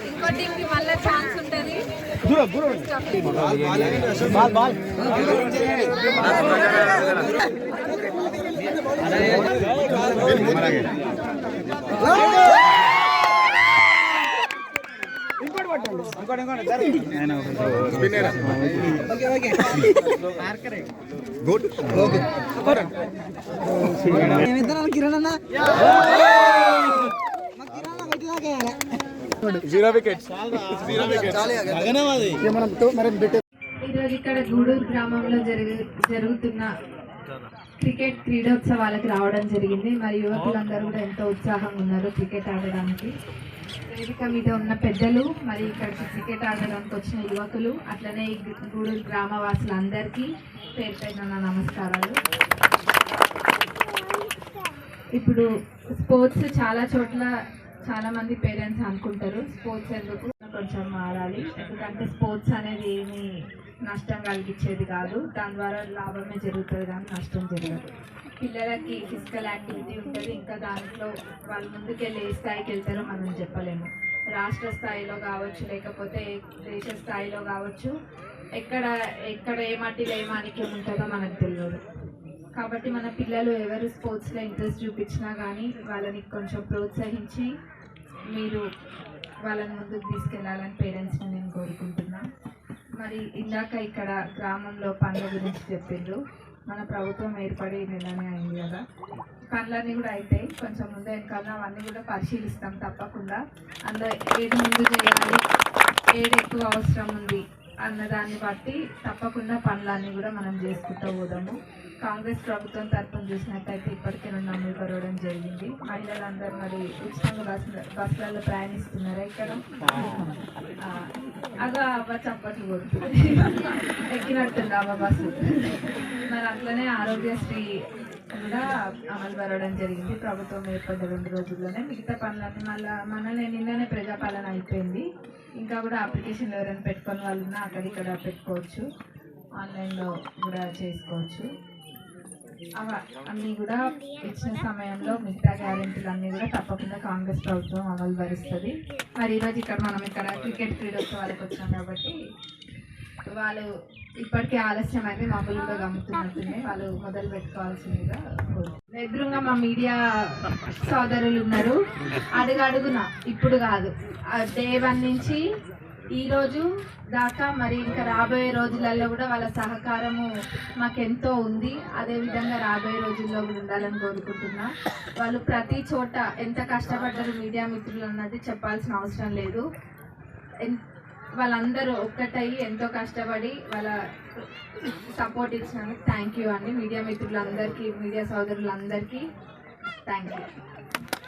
ఇంకో టీంకి మళ్ళీ ఛాన్స్ ఉంటుంది. ఈరోజు ఇక్కడ గూడూరు గ్రామంలో జరుగుతున్న క్రికెట్ క్రీడోత్సవాలకు రావడం జరిగింది. మరి యువకులందరూ కూడా ఎంతో ఉత్సాహంగా ఉన్నారు క్రికెట్ ఆడడానికి. వేదిక మీద ఉన్న పెద్దలు, మరి ఇక్కడికి క్రికెట్ ఆడడానికి వచ్చిన యువకులు, అట్లనే గూడూరు గ్రామవాసులందరికీ పేరు పేరున నమస్కారాలు. ఇప్పుడు స్పోర్ట్స్ చాలా చోట్ల చాలా మంది పేరెంట్స్ అనుకుంటారు స్పోర్ట్స్ ఎందుకు కొంచెం ఆడాలి, ఎందుకంటే స్పోర్ట్స్ అనేది ఏమీ నష్టం కలిగించేది కాదు, దాని ద్వారా లాభమే జరుగుతుంది కానీ నష్టం జరగదు. పిల్లలకి ఫిజికల్ యాక్టివిటీ ఉంటుంది, ఇంకా దాంట్లో వాళ్ళు ముందుకెళ్ళి ఏ స్థాయికి వెళ్తారో మనం చెప్పలేము. రాష్ట్ర స్థాయిలో కావచ్చు, లేకపోతే దేశ స్థాయిలో కావచ్చు, ఎక్కడ ఏ మట్టిలో ఏ మాణిక్యం ఉంటుందో మనకు తెలియదు. కాబట్టి మన పిల్లలు ఎవరు స్పోర్ట్స్లో ఇంట్రెస్ట్ చూపించినా కానీ వాళ్ళని కొంచెం ప్రోత్సహించి మీరు వాళ్ళని ముందుకు తీసుకెళ్లాలని పేరెంట్స్ని నేను కోరుకుంటున్నా. మరి ఇందాక ఇక్కడ గ్రామంలో పనుల గురించి చెప్పిండ్రు. మన ప్రభుత్వం ఏర్పడి నెలనే అయింది కదా, పనులన్నీ కూడా అయితే కొంచెం ముందు వెనకాల అవన్నీ కూడా పరిశీలిస్తాం తప్పకుండా. అందులో ఏది ముందు చేయాలి, ఏది ఎక్కువ అవసరం ఉంది అన్నదాన్ని బట్టి తప్పకుండా పనులన్నీ కూడా మనం చేసుకుంటూ పోదాము. కాంగ్రెస్ ప్రభుత్వం తరఫున చూసినట్టయితే ఇప్పటికే 2 అమలు పడవడం జరిగింది. మహిళలందరూ మరి ఉచితంగా బస్సులలో ప్రయాణిస్తున్నారా? ఇక్కడ అగా అవ్వ చప్పట్లు కొడుతుంది, ఎక్కినట్టుంది అవ్వ బస్సు. మరి అట్లనే ఆరోగ్యశ్రీ కూడా అమలు పడవడం జరిగింది ప్రభుత్వం ఏర్పడ్డ 2 రోజుల్లోనే. మిగతా పనులన్నీ మనల్ని నిన్ననే ప్రజాపాలన అయిపోయింది. ఇంకా కూడా అప్లికేషన్లు ఎవరైనా పెట్టుకొని వాళ్ళు ఉన్నా అక్కడిక్కడ పెట్టుకోవచ్చు, ఆన్లైన్లో కూడా చేసుకోవచ్చు. అన్నీ కూడా ఇచ్చిన సమయంలో మిగతా గ్యారెంటీలు అన్నీ కూడా తప్పకుండా కాంగ్రెస్ ప్రభుత్వం అమలు పరుస్తుంది. మరి ఈరోజు మనం ఇక్కడ క్రికెట్ క్రీడోత్సవాలకు వచ్చాం కాబట్టి వాళ్ళు ఇప్పటికే ఆలస్యం అయితే మామూలుగా గమ్ముతున్నట్టుంది, వాళ్ళు మొదలు పెట్టుకోవాల్సిందిగా. ఎదురుగా మా మీడియా సోదరులు ఉన్నారు, అడుగున ఇప్పుడు కాదు, డే 1 నుంచి ఈరోజు దాకా మరి ఇంకా రాబోయే రోజులలో కూడా వాళ్ళ సహకారము మాకెంతో ఉంది. అదేవిధంగా రాబోయే రోజుల్లో కూడా ఉండాలని కోరుకుంటున్నా. వాళ్ళు ప్రతి చోట ఎంత కష్టపడ్డారు మీడియా మిత్రులు అన్నది చెప్పాల్సిన అవసరం లేదు. వాళ్ళందరూ ఒక్కటయ్యి ఎంతో కష్టపడి వాళ్ళ సపోర్ట్ ఇచ్చినందుకు థ్యాంక్ యూ అండి. మీడియా మిత్రులందరికీ, మీడియా సోదరులందరికీ థ్యాంక్ యూ.